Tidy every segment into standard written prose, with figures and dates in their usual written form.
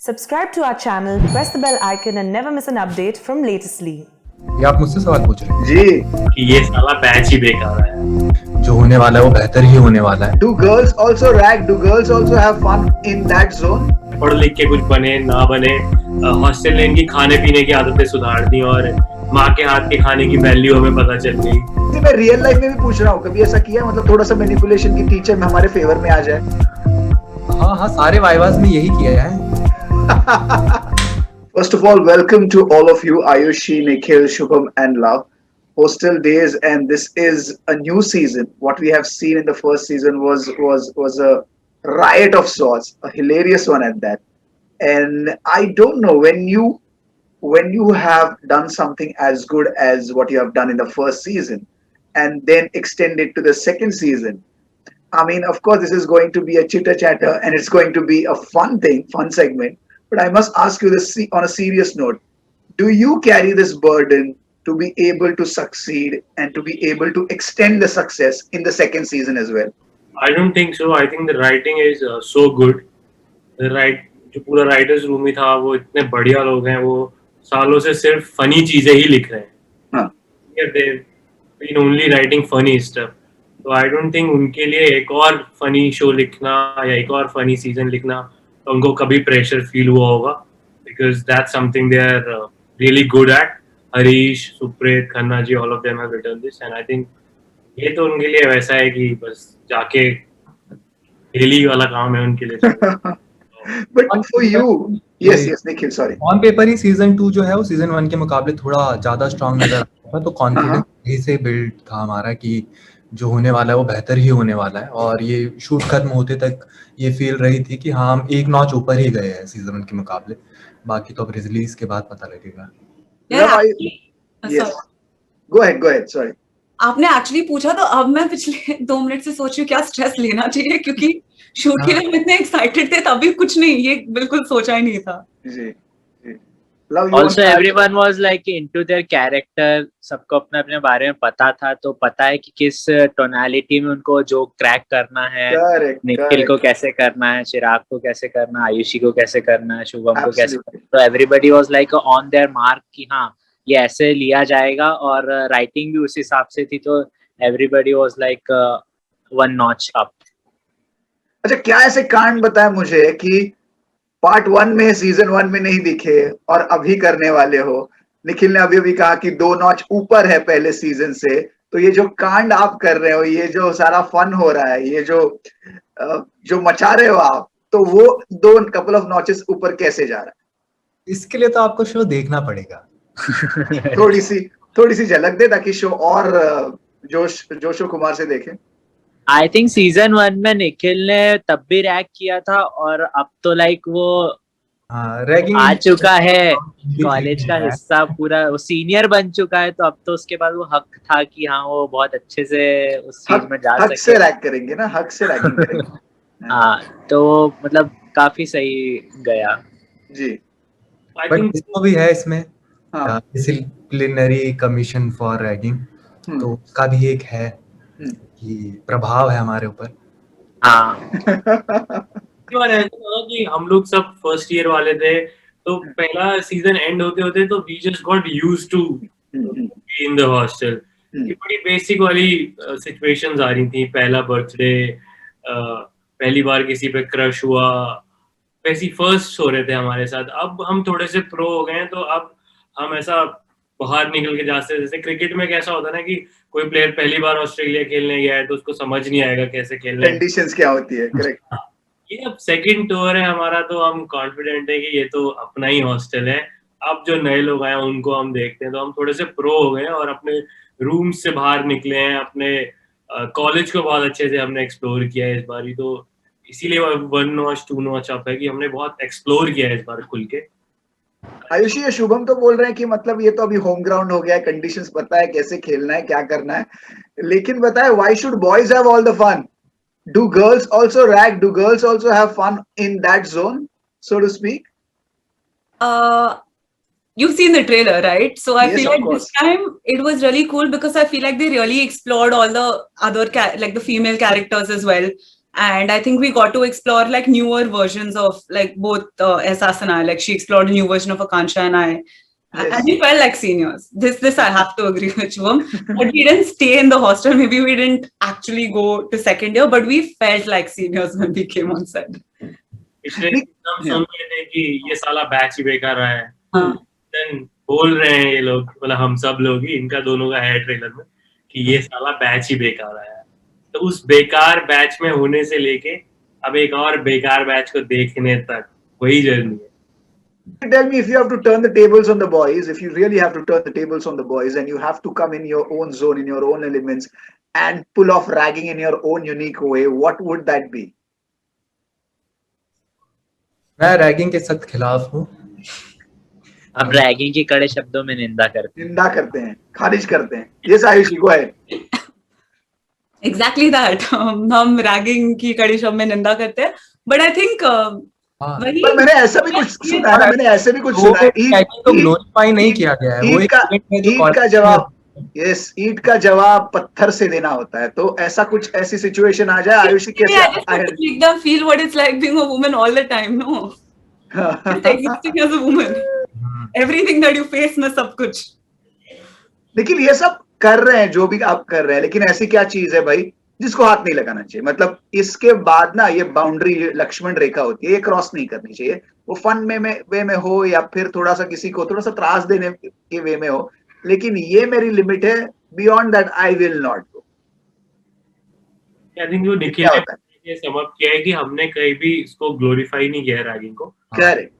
Subscribe to our channel, press the bell icon and never miss an update from Latestly. ये आप मुझसे सवाल पूछ रहे हैं जी, कि ये साला बैच ही बेकार है। जो होने वाला है वो बेहतर ही होने वाला है। do girls also rag? Do girls also have fun in that zone? पढ़ लिख के कुछ बने ना बने, हॉस्टल ने इनकी खाने पीने की आदतें सुधार दी और माँ के हाथ के खाने की वैल्यू हमें पता चल गई। जी, मैं रियल लाइफ में भी पूछ रहा हूँ, कभी ऐसा किया है? मतलब थोड़ा सा मैनिपुलेशन की टीचर में हमारे फेवर में आ जाए। हाँ, सारे वाइवास में यही किया है। First of all, welcome to all of you, Ayushi, Nikhil, Shubham, and Love. Hostel Days, and this is a new season. What we have seen in the first season was a riot of sorts, a hilarious one at that. And I don't know, when you have done something as good as what you have done in the first season, and then extend it to the second season. I mean, of course, this is going to be a chitter chatter, and it's going to be a fun thing, fun segment. But I must ask you this on a serious note: do you carry this burden to be able to succeed and to be able to extend the success in the second season as well? I don't think so. I think the writing is so good. जो पूरा writers room ही था, वो इतने बढ़िया लोग हैं, वो सालों से सिर्फ फनी चीजें ही लिख रहे हैं। हाँ. They've been only writing funny stuff. तो I don't think उनके लिए एक और फनी शो लिखना या एक और फनी सीजन लिखना तो उनको कभी प्रेशर फील हुआ होगा, because that's something they are really good at. Harish, Supreet, Khanna ji, all of them have written this, and I think ये तो उनके लिए वैसा है कि बस जाके डेली वाला काम है उनके लिए। But for you, yes, Nikhil, sorry. On paper he season 2 जो है वो सीजन 1 के मुकाबले थोड़ा ज्यादा स्ट्रांग नजर आता है, तो कॉन्फिडेंस यही से बिल्ड था हमारा कि जो होने वाला है वो बेहतर ही होने वाला है। और ये शूट खत्म होते तक ये फील रही थी कि हाँ, हम एक नॉच ऊपर ही गए हैं सीजन 1 के मुकाबले। बाकी तो अब रिलीज के बाद पता लगेगा। Yes. Go ahead. Sorry. आपने एक्चुअली पूछा तो अब मैं पिछले 2 मिनट से सोच रही हूँ क्या स्ट्रेस लेना चाहिए, क्योंकि शूट के लिए हम इतने एक्साइटेड थे, तभी कुछ नहीं, ये बिल्कुल सोचा ही नहीं था। जी. Also everyone was like into their character, सबको अपने अपने बारे में पता था, तो पता है कि किस टोनालिटी में उनको जो क्रैक करना है, निखिल को कैसे करना है, चिराग को कैसे करना है, आयुषी को कैसे करना है, शुभम को कैसे करना है। तो everybody was like on their mark कि हाँ ये ऐसे लिया जाएगा, और राइटिंग भी उस हिसाब से थी, तो everybody was like one notch up. अच्छा, क्या ऐसे कांड बताया मुझे कि पार्ट 1 में, सीजन 1 में नहीं दिखे और अभी करने वाले हो? निखिल ने अभी कहा कि 2 नॉच ऊपर है पहले सीजन से, तो ये जो कांड आप कर रहे हो, ये जो सारा फन हो रहा है, ये जो मचा रहे हो आप, तो वो 2 कपल ऑफ नॉचेस ऊपर कैसे जा रहा है? इसके लिए तो आपको शो देखना पड़ेगा। थोड़ी सी झलक दे ताकि शो और जोशो कुमार से देखें। आई थिंक सीजन 1 में निखिल ने तब भी रैग किया था, और अब तो लाइक वो आ चुका है, कॉलेज का हिस्सा पूरा, वो सीनियर बन चुका है, तो अब तो उसके बाद वो हक था कि हाँ वो बहुत अच्छे से उस चीज में जा सके। हक से रैग करेंगे ना, हक से रैगिंग करेंगे। हाँ, तो मतलब काफी सही गया जी। बट इसको भी है इसमें डिसिप्लिनरी कमीशन फॉर रैगिंग, तो उसका भी एक है कि प्रभाव है हमारे ऊपर। कि हम लोग सब फर्स्ट ईयर वाले थे, तो पहला सीजन एंड होते होते तो we just got used to be in the hostel. ये बड़ी बेसिक वाली सिचुएशंस आ रही थी, पहला बर्थडे, पहली बार किसी पे क्रश हुआ, वैसी फर्स्ट हो रहे थे हमारे साथ। अब हम थोड़े से प्रो हो गए हैं, तो अब हम ऐसा बाहर निकल के जाते, जैसे क्रिकेट में कैसा होता है ना कि कोई प्लेयर पहली बार ऑस्ट्रेलिया खेलने गया है तो उसको समझ नहीं आएगा कैसे खेलना है, कंडीशंस क्या होती है। करेक्ट। ये अब सेकंड टूर है हमारा, तो हम कॉन्फिडेंट है कि ये तो अपना ही हॉस्टल है। अब जो नए लोग आए उनको हम देखते हैं, तो हम थोड़े से प्रो हो गए हैं और अपने रूम से बाहर निकले हैं, अपने कॉलेज को बहुत अच्छे से हमने एक्सप्लोर किया है इस बार ही, तो इसीलिए 1 नॉच 2 नॉच अप है कि हमने बहुत एक्सप्लोर किया है इस बार खुल के। आयुषी या शुभम तो बोल रहे हैं कि मतलब ये तो अभी होम ग्राउंड हो गया है, कंडीशंस पता है कैसे खेलना है, क्या करना है, लेकिन बताए why should boys have all the fun? Do girls also rag? Do girls also have fun in that zone, so to speak? You've seen the trailer, right? So I Yes, feel of like course. this time it was really cool because I feel like they really explored all the other like the female characters as well. And I think we got to explore like newer versions of like both Ehsas and I. Like she explored a new version of Akansha and I. Yes. And we felt like seniors. This I have to agree with Shubham. But we didn't stay in the hostel. Maybe we didn't actually go to second year, but we felt like seniors when we came on set. पिछले हम सुन रहे थे कि ये साला batch ही बेकार रहा है. हाँ. Then बोल रहे हैं ये लोग, मतलब हम सब लोग ही, इनका दोनों का है ट्रेलर में कि ये साला बैच ही बेकार रहा है. तो उस बेकार बैच में होने से लेके अब एक और बेकार बैच को देखने तक वही जर्नी है. Tell me, if you have to turn the tables on the boys, if you really have to turn the tables on the boys and you have to come in your own zone, in your own elements and pull off ragging in your own unique way, what would that be? मैं ragging के सख्त खिलाफ हूँ. अब ragging की कड़े शब्दों में निंदा करते हैं, खारिज करते हैं. Yes, Ayushi, go ahead. Exactly that. हम रैगिंग की कड़ी शब्द में निंदा करते हैं, but I think पर मैंने ऐसा भी कुछ सुना है, मैंने ऐसे भी कुछ सुना है. तो ग्लोरीफाई नहीं किया गया है. वो ईट का जवाब, yes, ईट का जवाब पत्थर से देना होता है. तो ऐसा कुछ, ऐसी सिचुएशन आ जाए, आयुषी कैसे? I just make them feel what it's like being a woman all the time. No, just existing as a woman. Everything that you face में सब कुछ. लेकिन ये सब कर रहे हैं जो भी आप कर रहे हैं, लेकिन ऐसी क्या चीज है भाई जिसको हाथ नहीं लगाना चाहिए? मतलब इसके बाद ना ये बाउंड्री, लक्ष्मण रेखा होती है, ये क्रॉस नहीं करनी चाहिए. वो फन वे में हो या फिर थोड़ा सा किसी को थोड़ा सा त्रास देने के वे में हो, लेकिन ये मेरी लिमिट है. Beyond that I will not go. I think वो निखिल ने समअप किया है कि हमने कहीं भी इसको ग्लोरीफाई नहीं किया रैगिंग को. करेक्ट.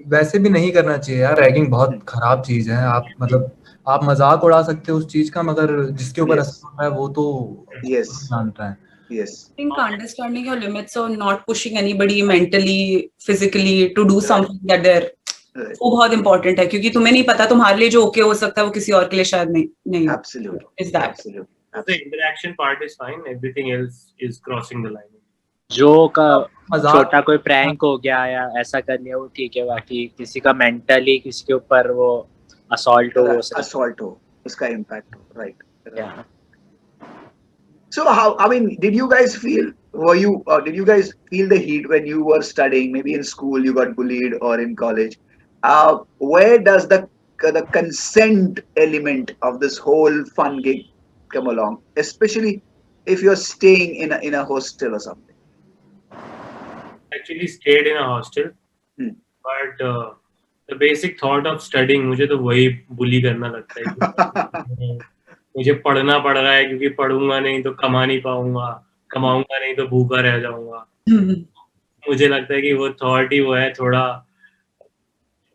वैसे भी नहीं करना चाहिए यार. रैगिंग बहुत खराब चीज है. आप मतलब आप मजाक उड़ा सकते हो उस चीज का, मगर जिसके ऊपर असर होता है वो तो जानता है. Yes. I think understanding your limits or not pushing anybody mentally, physically to do something that they're वो बहुत important है, क्योंकि तुम्हें नहीं पता तुम्हारे लिए जो ओके हो सकता है वो किसी और के लिए शायद नहीं. Absolutely. Is that? Absolutely. The interaction part is fine. Everything else is crossing the line. जो का छोटा कोई प्रैंक हो गया या ऐसा कर लिया वो ठीक है. बाकी किसी का मेंटली किसी के ऊपर वो assault हो, उसका impact हो. Right. Yeah. So how, I mean, did you guys feel the heat when you were studying? Maybe in school you got bullied or in college. Where does the consent element of this whole fun gig come along? Especially if you're staying in a hostel or something. Actually stayed in a hostel, but the basic thought of studying, मुझे तो वही bully करना लगता है. मुझे पढ़ना पड़ रहा है क्योंकि पढ़ूंगा नहीं तो कमा नहीं पाऊंगा, कमाऊंगा नहीं तो भूखा रह जाऊंगा. मुझे लगता है कि वो थॉट ही वो है. थोड़ा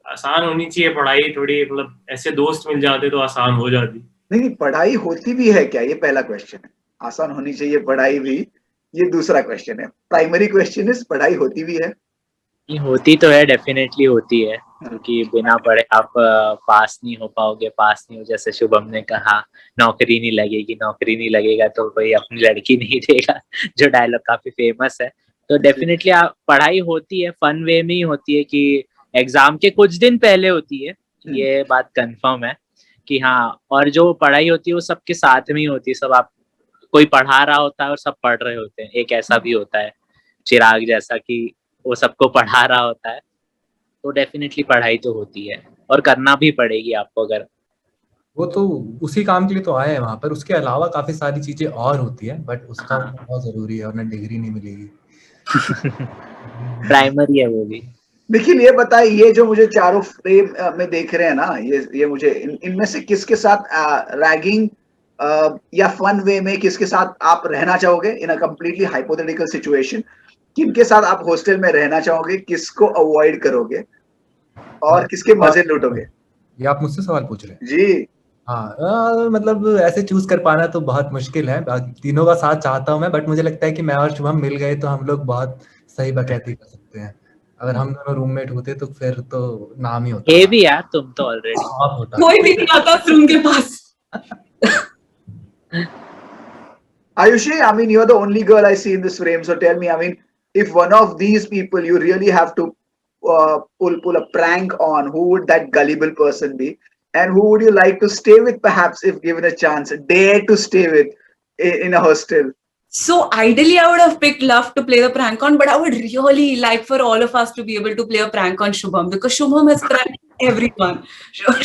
आसान होनी चाहिए पढ़ाई, थोड़ी मतलब ऐसे दोस्त मिल जाते तो आसान हो जाती. नहीं, पढ़ाई होती भी है क्या? ये पहला क्वेश्चन है. आसान होनी चाहिए पढ़ाई भी, ये दूसरा क्वेश्चन है. प्राइमरी क्वेश्चन इज पढ़ाई होती भी है? होती तो है, डेफिनेटली होती है, क्योंकि बिना पढ़े आप पास नहीं हो पाओगे. पास नहीं हो, जैसे शुभम ने कहा, नौकरी नहीं लगेगी, नौकरी नहीं लगेगा तो कोई अपनी लड़की नहीं देगा, जो डायलॉग काफी फेमस है. तो डेफिनेटली पढ़ाई होती है, फन वे में ही होती है कि एग्जाम के कुछ दिन पहले होती है, ये बात कंफर्म है कि हाँ. और जो पढ़ाई होती है वो सबके साथ में ही होती है. सब आप कोई पढ़ा रहा होता है और सब पढ़ रहे होते हैं. एक ऐसा भी होता है चिराग जैसा कि वो सबको पढ़ा रहा होता है. तो डेफिनेटली पढ़ाई तो होती है और करना भी पड़ेगी आपको. अगर वो तो उसी काम के लिए तो आए हैं वहां पर, उसके अलावा काफी सारी चीजें और होती है, बट उसका बहुत जरूरी है, वरना डिग्री नहीं मिलेगी. प्राइमरी है वो भी. लेकिन ये बताइए, ये जो मुझे चारों फ्रेम में देख रहे हैं ना, ये मुझे इनमें से किसके साथ रैगिंग या फन वे में किसके साथ आप रहना चाहोगे इन अ कंप्लीटली हाइपोथेटिकल सिचुएशन? किनके साथ आप हॉस्टल में रहना चाहोगे, किसको अवॉइड करोगे और किसके मजे लूटोगे? ये आप मुझसे सवाल पूछ रहे हैं? जी हाँ. मतलब ऐसे चूज कर पाना तो बहुत मुश्किल है. तीनों का साथ चाहता हूँ मैं, बट मुझे लगता है कि मैं और शुभम मिल गए तो हम लोग बहुत सही बकैती कर सकते हैं. अगर हम दोनों रूममेट होते तो फिर तो नाम ही होता. ये भी यार, तुम तो ऑलरेडी कोई भी नहीं आता रूम के पास. Ayushi, I mean, you're the only girl I see in this frame. So tell me, I mean, if one of these people you really have to pull a prank on, who would that gullible person be? And who would you like to stay with, perhaps, if given a chance, dare to stay with in a hostel? So ideally, I would have picked Love to play the prank on, but I would really like for all of us to be able to play a prank on Shubham, because Shubham has pranked everyone.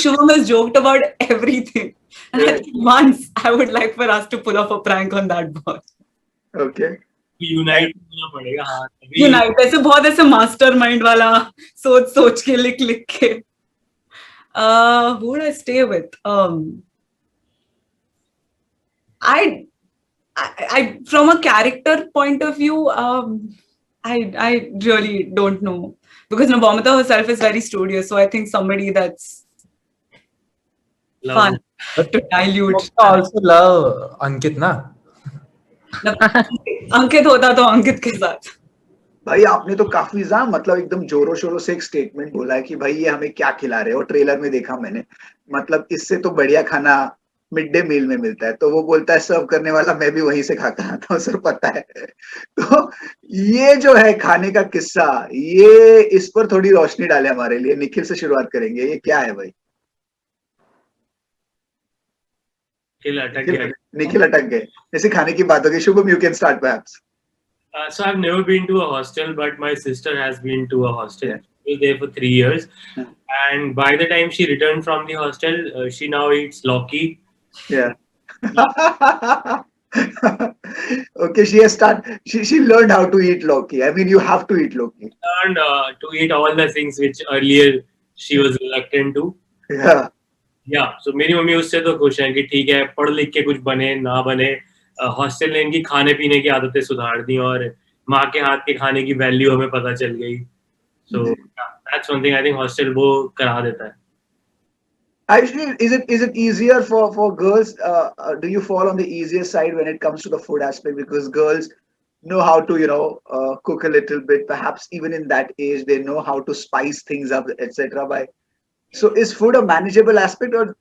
Shubham has joked about everything. And I think once I would like for us to pull off a prank on that boy. Okay. Unite होना पड़ेगा. हाँ, तभी Unite, ऐसे बहुत ऐसे mastermind वाला सोच के लिख के. Who would I stay with? I from a character point of view, I really don't know, because Nabomita herself is very studious, so I think somebody that's love. fun to dilute. also love Ankit ना. अंकित होता तो अंकित के साथ. भाई आपने तो काफी मतलब एकदम जोरों शोरों से एक स्टेटमेंट बोला है कि भाई ये हमें क्या खिला रहे हो. ट्रेलर में देखा मैंने, मतलब इससे तो बढ़िया खाना मिड डे मील में मिलता है. तो वो बोलता है सर्व करने वाला मैं भी वहीं से खाकर आता हूँ, सर पता है. तो ये जो है खाने का किस्सा, ये इस पर थोड़ी रोशनी डाले हमारे लिए. निखिल से शुरुआत करेंगे. ये क्या है भाई? निखिल अटक गए. जैसे खाने की बात होगी. Shubham, you can start perhaps. So I've never been to a hostel, but my sister has been to a hostel. Yeah. She was there for 3 years, and by the time she returned from the hostel, she now eats Loki. Yeah. Okay, she learned how to eat Loki. I mean, you have to eat Loki. And to eat all the things which earlier she was reluctant to. Yeah. Yeah. So मेरी mummy उससे तो खुश है कि ठीक है, पढ़ लिख के कुछ बने ना बने, हॉस्टल ने इनकी खाने पीने की आदतें सुधार दी और माँ के हाथ के खाने की वैल्यू हमें पता चल गई. So that's one thing I think hostel वो करा देता है. Actually, is it easier for girls? Do you fall on the easier side when it comes to the food aspect? Because girls know how to, cook a little bit. Perhaps even in that age, they know how to spice things up, etc. So, is food a manageable aspect, or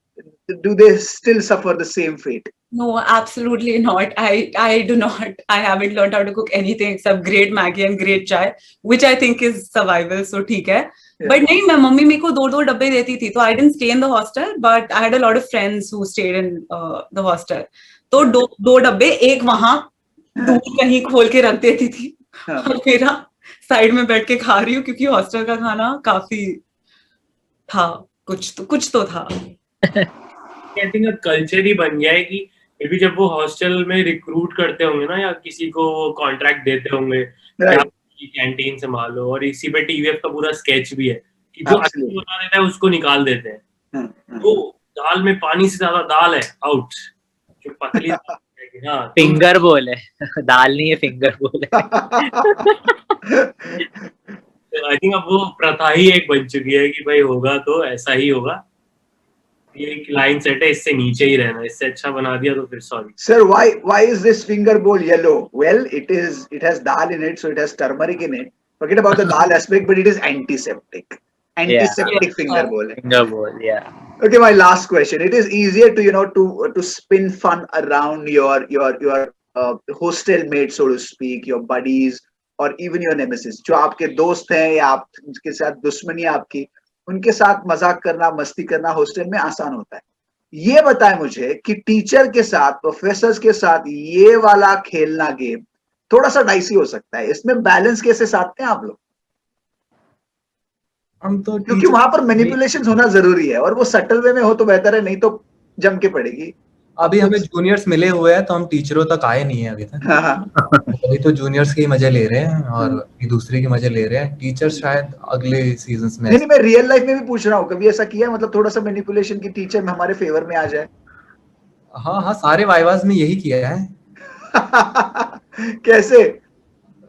do they still suffer the same fate? No, absolutely not. I do not. I haven't learned how to cook anything except great Maggi and great chai, which I think is survival. So ठीक है. But नहीं, मैं mummy मेरे को 2 डब्बे देती थी. तो I didn't stay in the hostel, but I had a lot of friends who stayed in the hostel. तो 2 डब्बे, एक वहाँ दूर कहीं खोल के रख देती थी और मेरा साइड में बैठ के खा रही हूँ, क्योंकि हॉस्टल का खाना काफी था, कुछ तो था. I think अब कल्चर ही बन गया है कि फिर भी जब वो हॉस्टल में रिक्रूट करते होंगे ना, या किसी को वो कॉन्ट्रैक्ट देते होंगे कि कैंटीन संभालो, और इसी पे टीवीएफ का पूरा स्केच भी है कि जो अच्छा बना देता है उसको निकाल देते हैं. तो दाल में पानी से ज्यादा दाल है, आउट. जो पतली हाँ, फिंगर बोल है, दाल नहीं है, फिंगर बोल है. आई थिंक अब वो प्रथा ही एक बन चुकी है कि भाई होगा तो ऐसा ही होगा. ये एक लाइन सेट है, इससे नीचे ही रहना, इससे अच्छा बना दिया तो फिर sorry. Sir, why is this finger bowl yellow? Well, it has dal in it, so it has turmeric in it. Forget about the dal aspect, but it is antiseptic. Antiseptic finger bowl. Finger bowl, yeah. Okay, my last question. It is easier to to spin fun around your hostel mate, so to speak, your buddies, or even your nemesis. जो आपके दोस्त हैं या आपके साथ दुश्मनी आपकी, उनके साथ मजाक करना, मस्ती करना हॉस्टल में आसान होता है. ये बताएं मुझे कि टीचर के साथ, प्रोफेसर्स के साथ ये वाला खेलना गेम थोड़ा सा डाइसी हो सकता है. इसमें बैलेंस कैसे साधते हैं आप लोग? हम तो क्योंकि वहां पर मैनिपुलेशन होना जरूरी है, और वो सटल वे में हो तो बेहतर है, नहीं तो जम के पड़ेगी. अभी हमें जूनियर्स मिले हुए हैं तो हम टीचरों तक आए नहीं है अभी तक. अभी तो जूनियर्स के मजे ले रहे हैं और दूसरे के मजे ले रहे हैं. टीचर्स शायद अगले सीजन्स में. नहीं, मैं रियल लाइफ में भी पूछ रहा हूँ, कभी ऐसा किया, मतलब थोड़ा सा मैनिपुलेशन की टीचर में हमारे फेवर में आ जाए? हाँ, सारे वाइवास में यही किया है. कैसे?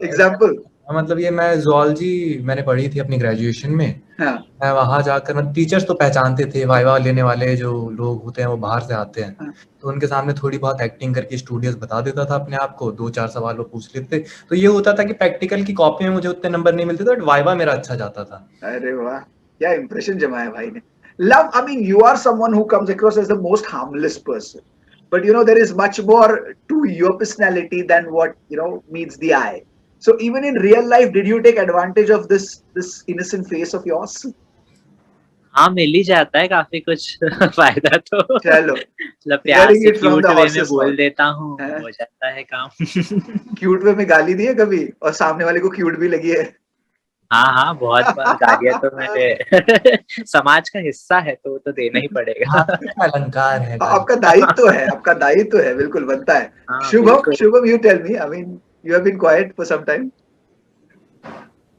एग्जाम्पल? मतलब ये मैं ज़ूलॉजी मैंने पढ़ी थी अपनी ग्रेजुएशन में. मैं वहां जाकर, मतलब टीचर्स तो पहचानते थे, वाइवा लेने वाले जो लोग होते हैं वो बाहर से आते हैं, तो उनके सामने थोड़ी बहुत एक्टिंग करके स्टूडियोस बता देता था अपने आप को. 2-4 सवाल वो पूछ लेते, तो ये होता था कि प्रैक्टिकल की कॉपी में मुझे उतने नंबर नहीं मिलते थे, बट वाइवा मेरा अच्छा जाता था. अरे वाह, क्या इंप्रेशन जमाया भाई ने. Love, I mean, you are someone who comes across as the most harmless person, but there is much more to your personality than what meets the eye. So even in real life, did you take advantage of this innocent face of yours? हाँ मिल ही जाता है काफी कुछ फायदा तो। चलो मतलब प्यार से क्यूट वे में बोल mouth. देता हूँ, हो जाता है काम। क्यूट वे में गाली दी है कभी और सामने वाले को क्यूट भी लगी है? हाँ बहुत बार गालियाँ तो मेरे समाज का हिस्सा है तो देना ही पड़ेगा। अलंकार है। आपका दायित्व है, आपका दायित्व है, बिल्कुल बनता है। हाँ, Shubham you tell me, I mean you have been quiet for some time.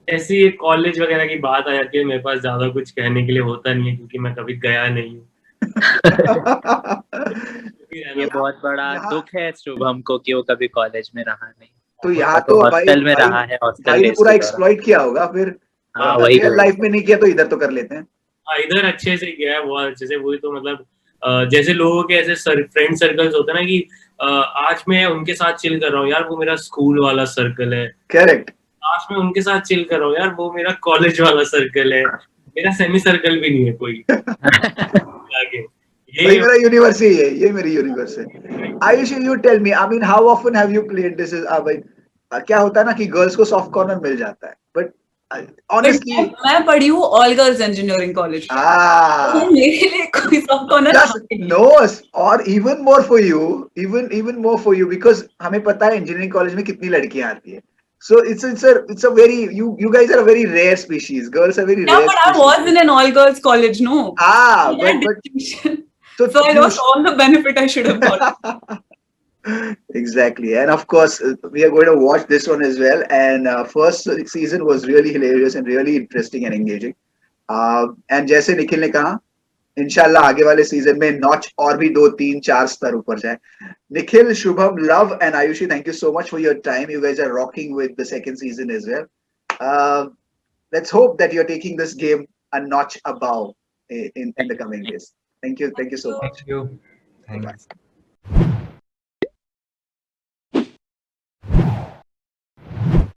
ऐसी कॉलेज वगैरह की बात आ जाती है, मेरे पास ज्यादा कुछ कहने के लिए होता नहीं है क्योंकि मैं कभी गया नहीं हूँ। ये बहुत बड़ा दुख है शुभम को कि वो कभी कॉलेज में रहा नहीं। तो यहाँ तो हॉस्टल में रहा है, हॉस्टल भाई ने पूरा एक्सप्लॉइट किया होगा फिर। हाँ वही रियल लाइफ में नहीं किया तो इधर तो कर लेते हैं। हाँ इधर अच्छे से गया है, बहुत अच्छे से। वही तो मतलब जैसे लोगों के ऐसे फ्रेंड सर्कल्स होते हैं ना कि आज मैं उनके साथ चिल कर रहा हूँ यार, वो मेरा स्कूल वाला सर्कल है। करेक्ट। आज मैं उनके साथ चिल कर रहा हूँ यार, वो मेरा कॉलेज वाला सर्कल है। मेरा सेमी सर्कल भी नहीं है कोई आगे। ये मेरा यूनिवर्स ही है, ये मेरी यूनिवर्स है। Ayush you tell me, I mean how often have you played this? Is भाई क्या होता है ना कि गर्ल्स को सॉफ्ट कॉर्नर मिल जाता है, बट ऑनेस्टली मैं पढ़ी हूँ ऑल गर्ल्स इंजीनियरिंग कॉलेज, मेरे लिए कोई सॉफ्ट कॉर्नर नो। और even more for you, even more for you, because हमें पता है इंजीनियरिंग कॉलेज में कितनी लड़कियां आती है. So it's a very you guys are a very rare species. Girls are very rare. Yeah, but I was in an all girls college, no. So I lost all the benefit I should have got. Exactly, and of course we are going to watch this one as well. And first season was really hilarious and really interesting and engaging. And जैसे निखिल ने कहा, इंशाल्लाह आगे वाले season में notch और भी 2, 3, 4 स्तर ऊपर जाए. Nikhil, Shubham, Love, and Ayushi, thank you so much for your time. You guys are rocking with the second season as well. Let's hope that you're taking this game a notch above in the coming days. Thank you so much. Thank you. Thanks.